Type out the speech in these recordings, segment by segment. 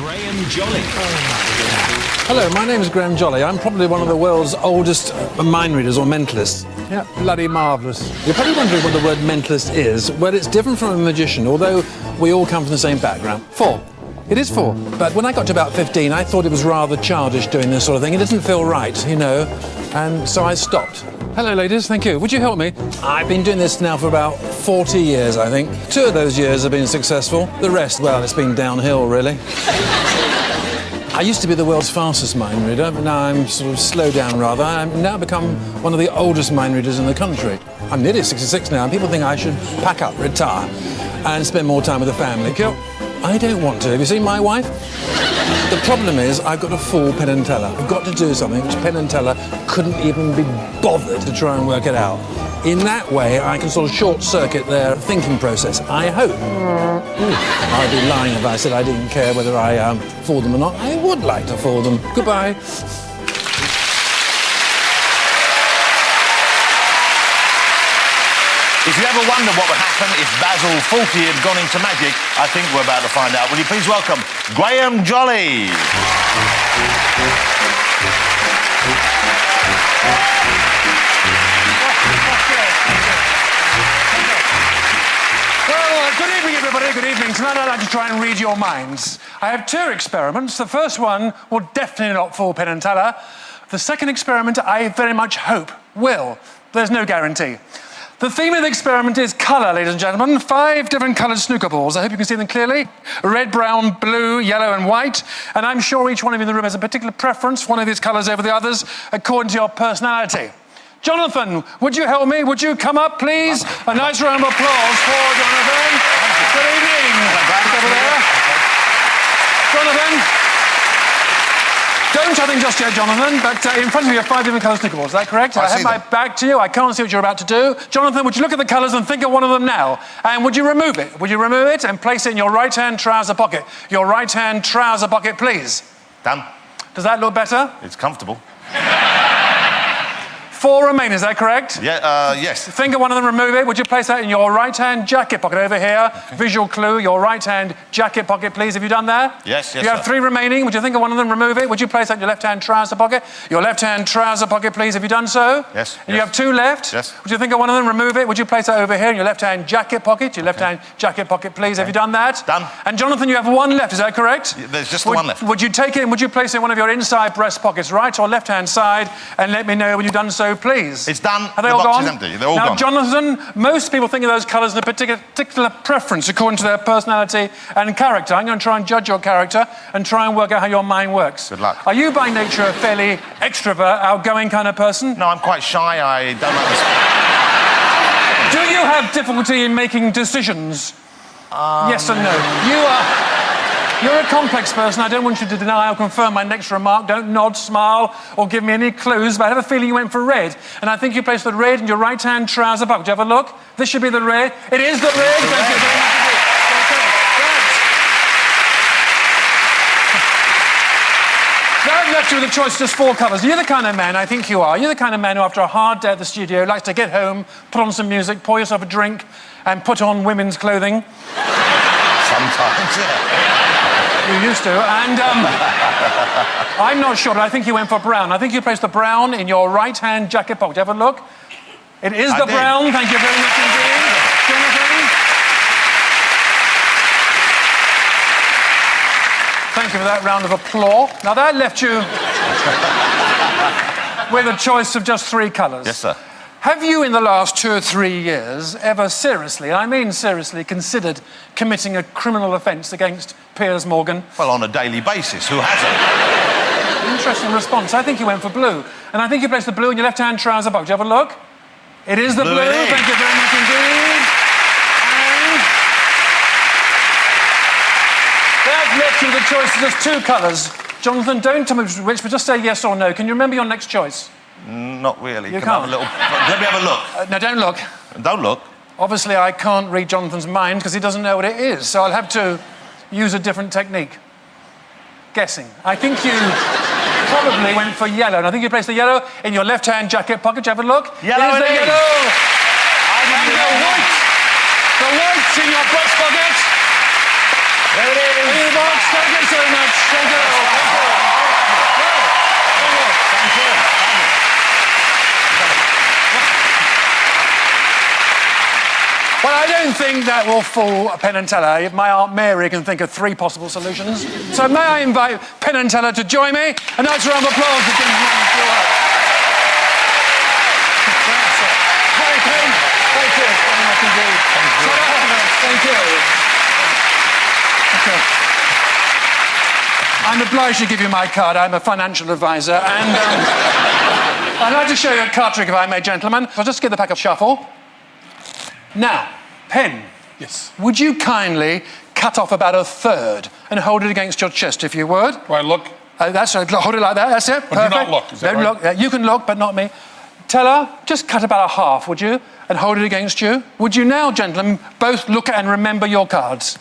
Graham Jolley. Hello, my name is Graham Jolley. I'm probably one of the world's oldest mind readers or mentalists. Yeah, bloody marvellous. You're probably wondering what the word mentalist is. Well, it's different from a magician, although we all come from the same background. 4. It is 4. But when I got to about 15, I thought it was rather childish doing this sort of thing. It doesn't feel right, you know, and so I stopped. Hello, ladies. Thank you. Would you help me? I've been doing this now for about 40 years, I think. 2 of those years have been successful. The rest, well, it's been downhill, really. I used to be the world's fastest mind reader, but now I'm sort of slowed down rather. I've now become one of the oldest mind readers in the country. I'm nearly 66 now, and people think I should pack up, retire, and spend more time with the family. I don't want to. Have you seen my wife? The problem is I've got a full Penn and Teller. I've got to do something which Penn and Teller couldn't even be bothered to try and work it out. In that way, I can sort of short-circuit their thinking process, I hope. I'd be lying if I said I didn't care whether I fooled them or not. I would like to fool them. Goodbye. If you ever wonder what would happen if Basil Fawlty had gone into magic, I think we're about to find out. Will you please welcome Graham Jolley? Well, good evening, everybody. Good evening. Tonight I'd like to try and read your minds. I have 2 experiments. The first one will definitely not fool Penn and Teller. The second experiment, I very much hope, will. There's no guarantee. The theme of the experiment is colour, ladies and gentlemen. 5 different coloured snooker balls. I hope you can see them clearly. Red, brown, blue, yellow and white. And I'm sure each one of you in the room has a particular preference for one of these colours over the others according to your personality. Jonathan, would you help me? Would you come up, please? A nice round of applause for Jonathan. Good evening. Over there. Jonathan. Don't chatting just yet, Jonathan, but in front of you are 5 different colour snooker balls. Is that correct? I have my back to you. I can't see what you're about to do. Jonathan, would you look at the colours and think of one of them now? And would you remove it? Would you remove it and place it in your right-hand trouser pocket? Your right-hand trouser pocket, please. Done. Does that look better? It's comfortable. 4 remain, is that correct? Yeah, yes. Think of one of them, remove it. Would you place that in your right-hand jacket pocket over here? Okay. Visual clue, your right-hand jacket pocket, please. Have you done that? Yes, yes, You have 3 remaining. Would you think of one of them, remove it? Would you place that in your left-hand trouser pocket? Your left-hand trouser pocket, please. Have you done so? Yes. And you have 2 left? Yes. Would you think of one of them, remove it? Would you place that over here in your left-hand jacket pocket? Your left-hand jacket pocket, please. Have you done that? Done. And Jonathan, you have 1 left, is that correct? There's just the 1 left. Would you take it and would you place it in one of your inside breast pockets, right or left-hand side, and let me know when you've done so, please? It's done. Are they all gone? The box is empty. They're all now, gone. Jonathan, most people think of those colours in a particular preference according to their personality and character. I'm going to try and judge your character and try and work out how your mind works. Good luck. Are you by nature a fairly extrovert, outgoing kind of person? No, I'm quite shy. I don't like this. Do you have difficulty in making decisions? Yes and no. You're a complex person. I don't want you to deny or confirm my next remark. Don't nod, smile, or give me any clues, but I have a feeling you went for red. And I think you placed the red in your right-hand trouser pocket. Do you have a look? This should be the red. It is the red. Thank you very much. That left you with a choice of just 4 colours. You're the kind of man, I think you are. You're the kind of man who, after a hard day at the studio, likes to get home, put on some music, pour yourself a drink, and put on women's clothing. Sometimes, yeah. You used to, and I'm not sure, but I think you went for brown. I think you placed the brown in your right-hand jacket pocket. Have a look. It is the brown. Thank you very much indeed. Jonathan. Thank you for that round of applause. Now, that left you with a choice of just 3 colours. Yes, sir. Have you, in the last 2 or 3 years, ever seriously, I mean seriously, considered committing a criminal offence against Piers Morgan? Well, on a daily basis. Who hasn't? Interesting response. I think you went for blue. And I think you placed the blue in your left-hand trouser pocket. Do you have a look? It is the blue. Thank you very much indeed. And that left you the choice of just 2 colours. Jonathan, don't tell me which, but just say yes or no. Can you remember your next choice? Not really. You Can I can't? have a little... Let me have a look. No, don't look. Don't look. Obviously, I can't read Jonathan's mind because he doesn't know what it is, so I'll have to use a different technique. Guessing. I think you probably went for yellow, and I think you placed the yellow in your left-hand jacket pocket. Do you have a look? Yellow it is. The yellow! I And the white! The white's in your breast pocket! There it is. In the box. Thank you so much. Thank you. Thank you. Well, I don't think that will fool Penn and Teller. My Aunt Mary can think of 3 possible solutions. So may I invite Penn and Teller to join me? A nice round of applause for Penn and Teller. Hi, Penn. Thank you very much indeed. Thank you. Okay. I'm obliged to give you my card. I'm a financial advisor, and I'd like to show you a card trick, if I may, gentlemen. I'll just give the pack a shuffle. Now, Penn. Yes. Would you kindly cut off about 1/3 and hold it against your chest, if you would? Do I look? That's right. Hold it like that. That's it. But do not look, is that Don't right? look. You can look, but not me. Teller, just cut about 1/2, would you? And hold it against you. Would you now, gentlemen, both look at and remember your cards?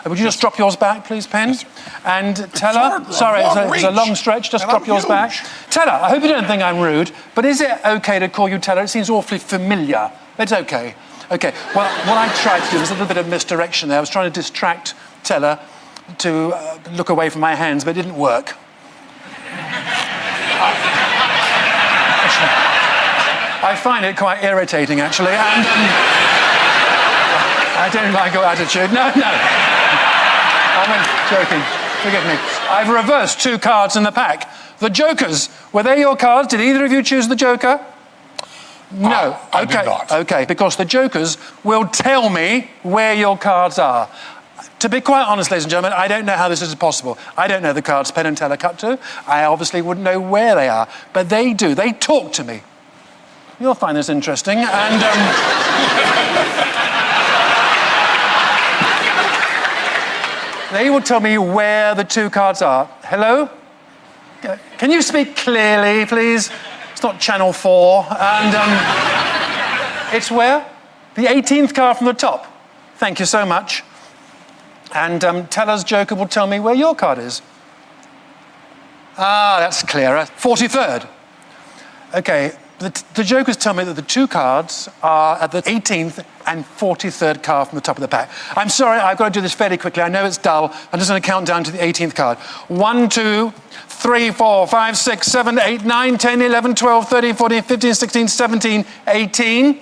Would you just drop yours back, please, Penn? Yes, sir. And Teller, hard, sorry, long it's a reach. long stretch. Just And drop I'm yours back. huge. Teller, I hope you don't think I'm rude, but is it okay to call you Teller? It seems awfully familiar. It's okay. Okay, well, what I tried to do was a little bit of misdirection there. I was trying to distract Teller to look away from my hands, but it didn't work. I find it quite irritating, actually, and I don't like your attitude. No. I'm joking. Forgive me. I've reversed 2 cards in the pack. The Jokers. Were they your cards? Did either of you choose the Joker? No. I did not. Okay, because the Jokers will tell me where your cards are. To be quite honest, ladies and gentlemen, I don't know how this is possible. I don't know the cards Penn and Teller cut to. I obviously wouldn't know where they are, but they do. They talk to me. You'll find this interesting, and they will tell me where the 2 cards are. Hello? Can you speak clearly, please? It's not Channel 4. And it's where? The 18th card from the top. Thank you so much. And Teller's Joker will tell me where your card is. Ah, that's clearer. 43rd. Okay, the Jokers tell me that the 2 cards are at the 18th and 43rd card from the top of the pack. I'm sorry, I've got to do this fairly quickly. I know it's dull. I'm just going to count down to the 18th card. 1, 2, 3, 4, 5, 6, 7, 8, 9, 10, 11, 12, 13, 14, 15, 16, 17, 18.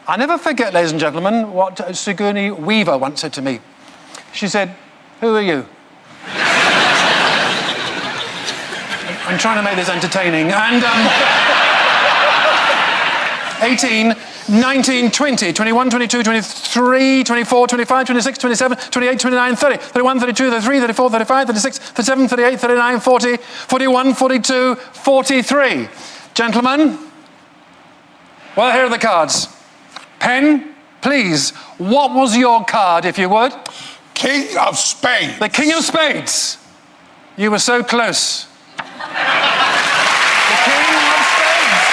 I never forget, ladies and gentlemen, what Sigourney Weaver once said to me. She said, "Who are you?" I'm trying to make this entertaining. And 18, 19, 20, 21, 22, 23, 24, 25, 26, 27, 28, 29, 30, 31, 32, 33, 34, 35, 36, 37, 38, 39, 40, 41, 42, 43. Gentlemen, well, here are the cards. Penn, please, what was your card, if you would? King of Spades. The King of Spades. You were so close. The King of Spades.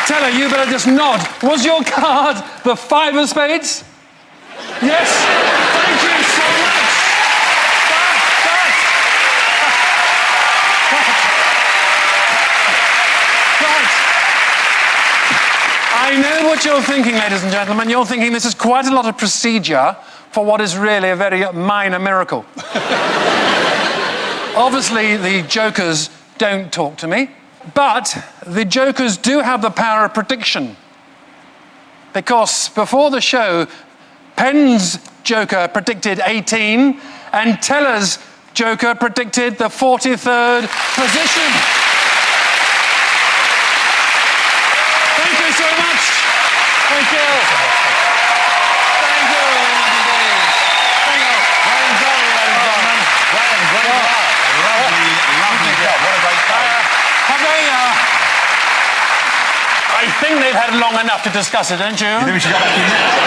Teller, you better just nod. Was your card the 5 of Spades? Yes. Thank you so much. I know what you're thinking, ladies and gentlemen. You're thinking this is quite a lot of procedure for what is really a very minor miracle. Obviously, the Jokers don't talk to me, but the Jokers do have the power of prediction. Because before the show, Penn's Joker predicted 18, and Teller's Joker predicted the 43rd position. Thank you so much. Thank you. Thank you. Thank you. Graham Jolley, ladies and gentlemen. Graham, great work. Lovely job. What a great time. Have they, I think they've had long enough to discuss it, don't you? I think we should go back in now.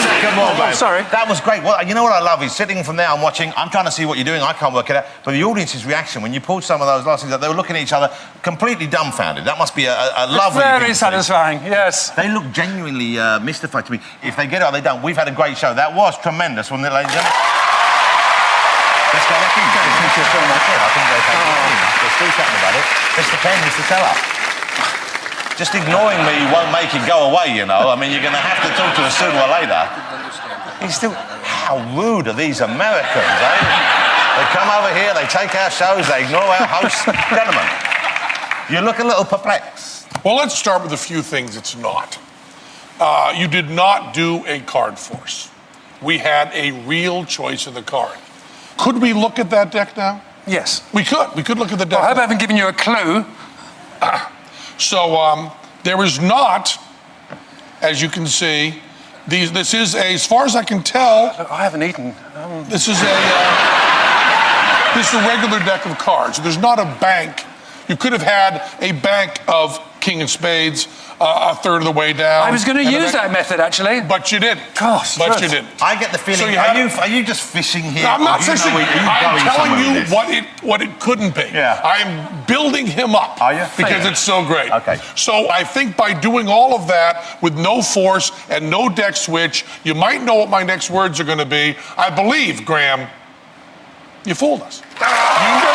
Second one, babe. Sorry. That was great. Well, you know what I love is sitting from there, I'm watching, I'm trying to see what you're doing, I can't work it out, but the audience's reaction when you pulled some of those last things, they were looking at each other completely dumbfounded. That must be a lovely thing Very to see. satisfying, yes. They look genuinely mystified to me. If they get it or they don't, we've had a great show. That was tremendous, wasn't it, ladies and gentlemen? Let's go back in. Thank you so much. I think they've had There's still chatting about it. Mr. Penn, Mr. Teller. just ignoring me won't make it go away, you know. I mean, you're going to have to talk to us sooner or later. He's still... How rude are these Americans, eh? They come over here, they take our shows, they ignore our hosts. Gentlemen, you look a little perplexed. Well, let's start with a few things it's not. You did not do a card force. We had a real choice of the card. Could we look at that deck now? Yes. We could. We could look at the deck. I hope I now. haven't given you a clue. So there is not, as you can see, this is a, as far as I can tell, I haven't eaten. this is a regular deck of cards. There's not a bank. You could have had a bank of king of spades a third of the way down. I was going to use that method, actually. But you didn't. Gosh, but yes. you didn't. I get the feeling, So you are you just fishing here? No, I'm not Or do you know fishing. I'm going telling somewhere you with this? what it couldn't be. Yeah. I'm building him up. Are you? Because it's so great. Okay. So I think by doing all of that with no force and no deck switch, you might know what my next words are going to be. I believe, Graham, you fooled us. You